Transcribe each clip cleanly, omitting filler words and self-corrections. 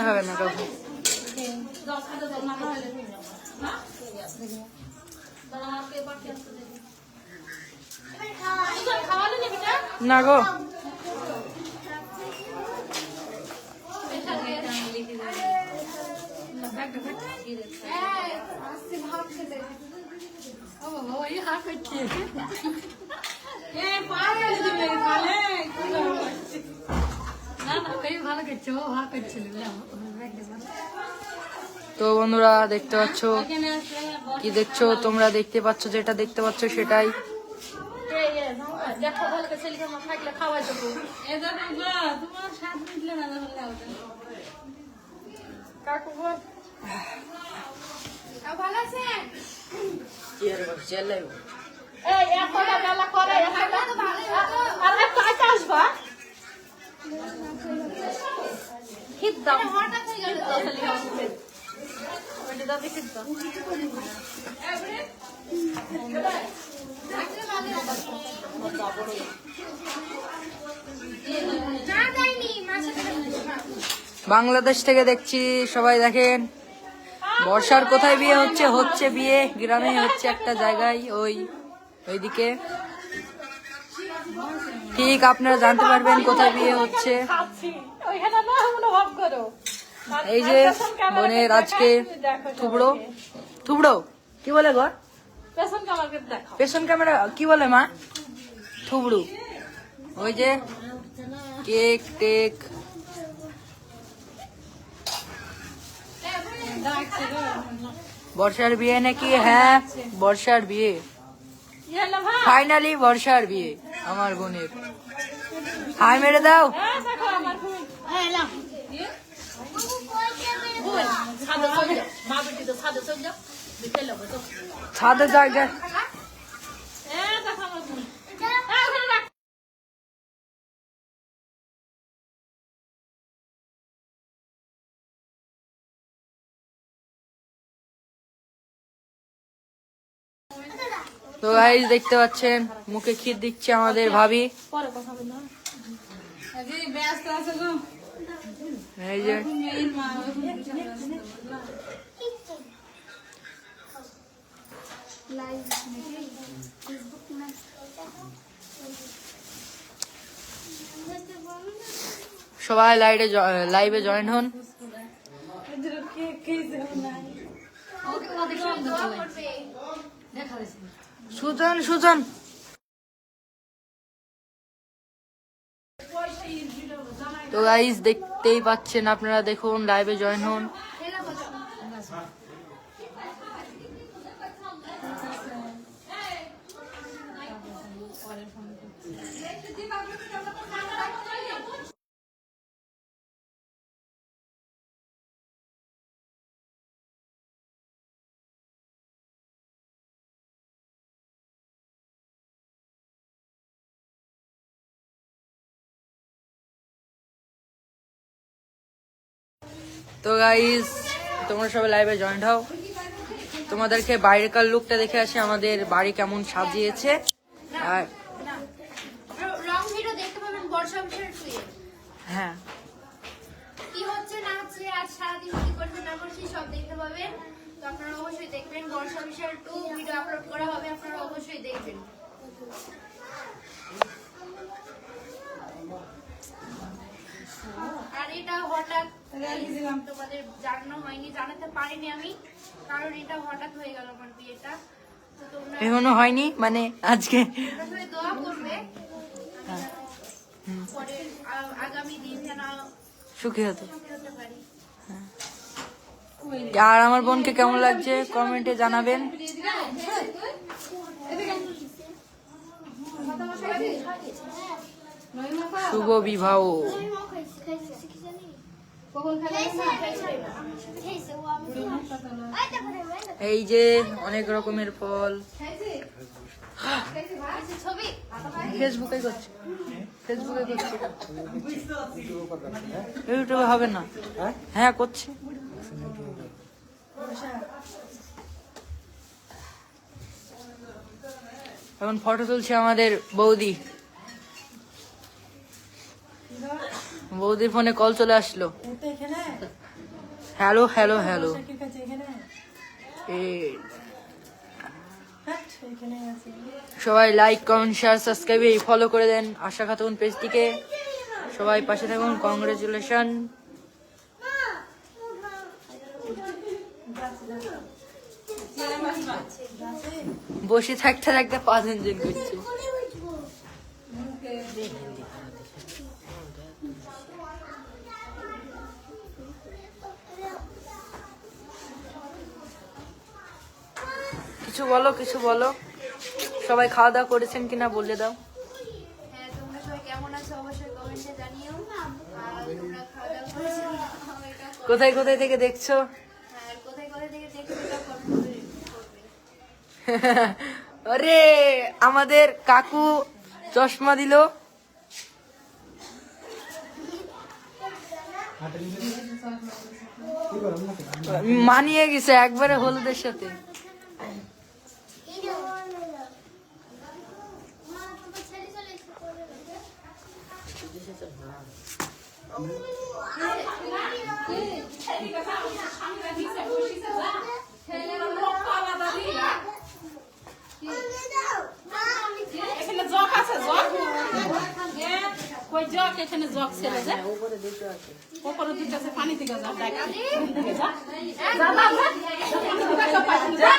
হবে না কাউকে। না গো, তো বন্ধুরা দেখতে পাচ্ছ, কি দেখছো তোমরা? দেখতে পাচ্ছ, যেটা দেখতে পাচ্ছ সেটাই। বাংলাদেশ থেকে দেখছি, সবাই দেখেন বর্ষার কোথায় বিয়ে হচ্ছে। হচ্ছে বিয়ে গ্রামে, হচ্ছে একটা জায়গায়, ওইদিকে। ঠিক আপনারা জানতে পারবেন কোথায় বিয়ে হচ্ছে। এই যে বোনের আজকে থুবড়ো থুবড়ো কি বলে গো? পেছন ক্যামেরা কি বলে মা? থুবড়ু। ওই যে কেক টেক। বর্ষার বিয়ে নাকি? হ্যাঁ, বর্ষার বিয়ে, ফাইনালি বর্ষার বিয়ে আমার বোনের। হাই মেরে দাও। ছাদে জায়গা। তো গাইস দেখতে পাচ্ছেন মুখে ক্ষীর দিচ্ছে আমাদের ভাবি। এই যে সবাই লাইভে জয়েন হন। সুজন সুজন তো গাইস দেখতেই পাচ্ছেন আপনারা, দেখুন লাইভে জয়েন হন। তো গাইস তোমরা সবাই লাইভে জয়েন্ট হও। তোমাদেরকে বাইরেকার লুকটা দেখে আসি, আমাদের বাড়ি কেমন সাজিয়েছে। আর হ্যাঁ, কি হচ্ছে না হচ্ছে আজ সারাদিন কি করছে না করছে সব দেখতে পাবেন। তো আপনারা অবশ্যই দেখবেন। বর্ষা অফিসিয়াল 2 ভিডিও আপলোড করা হবে, আপনারা অবশ্যই দেখবেন। আর এটা হঠাৎ তোমাদের জানানো হয়নি, জানাতে পারিনি আমি, কারণ এটা হঠাৎ হয়ে গেল আমার বিয়েটা। তো তোমরা এখনো হয়নি মানে আজকে দোয়া করবে পরে আগামী দিন যেন সুখী হতে। পারি। আর আমার বোনকে কেমন লাগছে কমেন্টে জানাবেন। শুভ বিবাহ। এই যে অনেক রকমের ফল। ফেসবুকে করছে, ফেসবুকে করছে, ইউটিউবে হবে না। হ্যাঁ করছে। এখন ফটো তুলছে আমাদের বৌদি। বৌদির ফোনে কল চলে আসলো। Hello hello hello. সবাই like comment share subscribe follow করে দেন আশা খাতুন পেজটিকে। সবাই পাশে থাকুন। কংগ্রেচুলেশন। বসে থাকতে থাকতে 5 ইঞ্জিন করছে। কিছু বলো কিছু বলো। সবাই খাওয়া দাওয়া করেছেন কিনা বলে দাও। হ্যাঁ, তোমরা সবাই কেমন আছো অবশ্যই কমেন্টে জানিও। আর তোমরা খাওয়া দাওয়া করেছো কিনা এটা কোথায় কোথায় থেকে দেখছো? হ্যাঁ, কোথায় কোথায় থেকে দেখছো এটা কমেন্ট করে করবে। আরে আমাদের কাকু চশমা দিল। মানিয়ে গেছে একবারে হলুদের সাথে। এখানে জগ আছে, জগ কই জগ? এখানে জগ ছেলে যায় উপরে দুটো আছে, পানি থেকে যা ডাক থেকে যা যা যা যা পানি থেকে যা।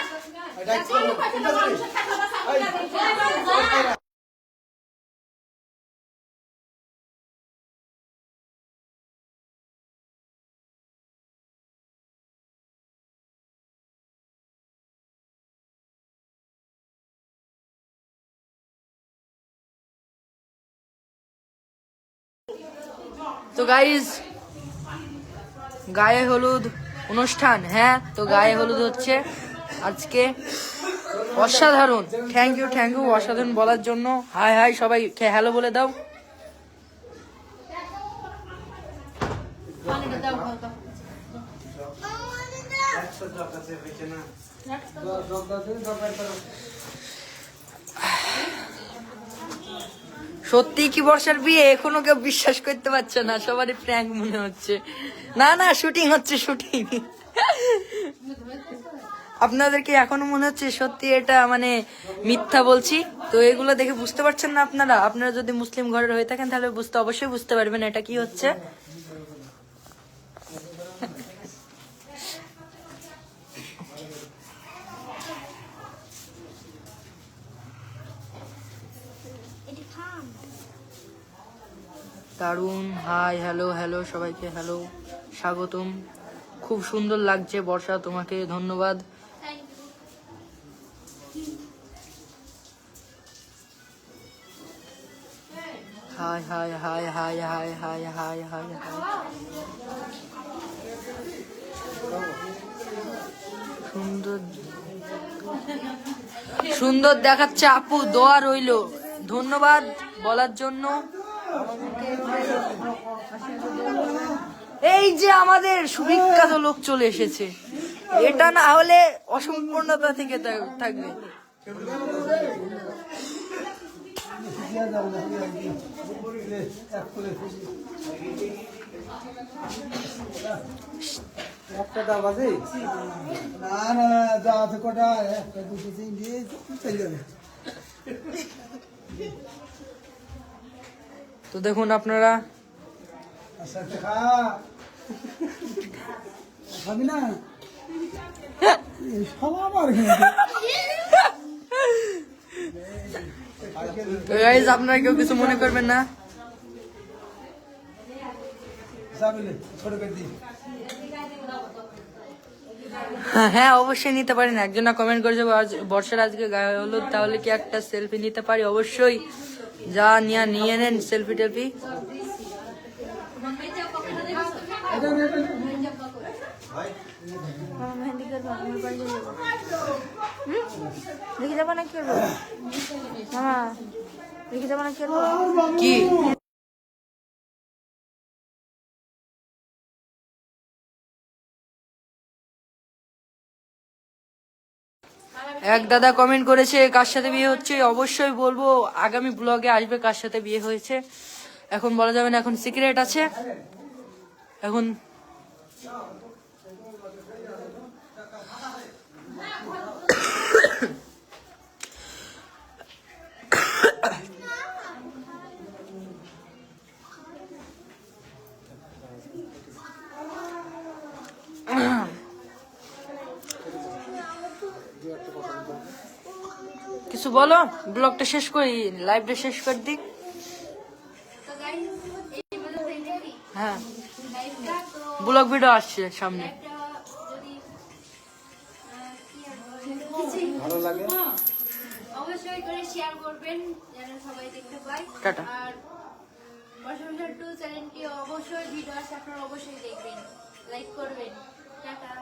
তো গাইজ গায়ে হলুদ অনুষ্ঠান। হ্যাঁ, তো গায়ে হলুদ হচ্ছে আজকে। অসাধারণ। থ্যাংক ইউ অসাধারণ বলার জন্য। হাই হাই সবাই হ্যালো বলে দাও। সত্যি কি বর্ষার বিয়ে? এখনো কেউ বিশ্বাস করতে পারছে না, সবারই প্র্যাঙ্ক মনে হচ্ছে। না না, শুটিং হচ্ছে, শুটিং। আপনাদেরকে এখনো মনে হচ্ছে সত্যি এটা মানে মিথ্যা বলছি? তো এগুলো দেখে বুঝতে পারছেন না আপনারা? আপনারা যদি মুসলিম ঘরের হয়ে থাকেন তাহলে অবশ্যই বুঝতে পারবেন এটা কি হচ্ছে। দারুণ। হাই হ্যালো হ্যালো সবাইকে হ্যালো, স্বাগতম। খুব সুন্দর লাগছে বর্ষা, তোমাকে ধন্যবাদ। High high high high high high high high high. সুন্দর সুন্দর দেখাচ্ছে আপু, দোয়া রইল। ধন্যবাদ বলার জন্য। এই যে আমাদের সুবিখ্যাত লোক চলে এসেছে, এটা না হলে অসম্পূর্ণতা থেকে থাকবে। একটা দাম আছে না, না যা আছে কটা, একটা দুটো তিনটে চলে যাবে। তো দেখুন আপনারা, আচ্ছা খা, খাবি না? সব আর গাইস আপনারা কেউ কিছু মনে করবেন না। ছোট করে দিই। হ্যাঁ অবশ্যই নিতে পারেন। একজনা কমেন্ট করেছে বর্ষার আজকে গায়ে হলুদ, তাহলে কি একটা সেলফি নিতে পারি? অবশ্যই, যা নিয়ে নেন সেলফি টেলফি। দেখে যাবো না কি মামা, দেখে যাবো না কি এক দাদা কমেন্ট করেছে কার সাথে বিয়ে হচ্ছে? অবশ্যই বলবো, আগামী ব্লগে আসবে কার সাথে বিয়ে হয়েছে। এখন বলা যাবে না, এখন সিক্রেট আছে। এখন কিছু বলো, ব্লগটা শেষ করি, লাইভটা শেষ করে দিই। তো গাইস এই ভিডিও দেখি হ্যাঁ, লাইভটা তো ব্লগ ভিডিও আসছে সামনে। একটা যদি কি আর বলবো, ভালো লাগে অবশ্যই করে শেয়ার করবেন যেন সবাই দেখতে পায়। টাটা। আর বর্ষাবিশাল 2 চ্যানেলটি অবশ্যই ভিডিও আসে আপনারা অবশ্যই দেখবেন, লাইক করবেন। টাটা।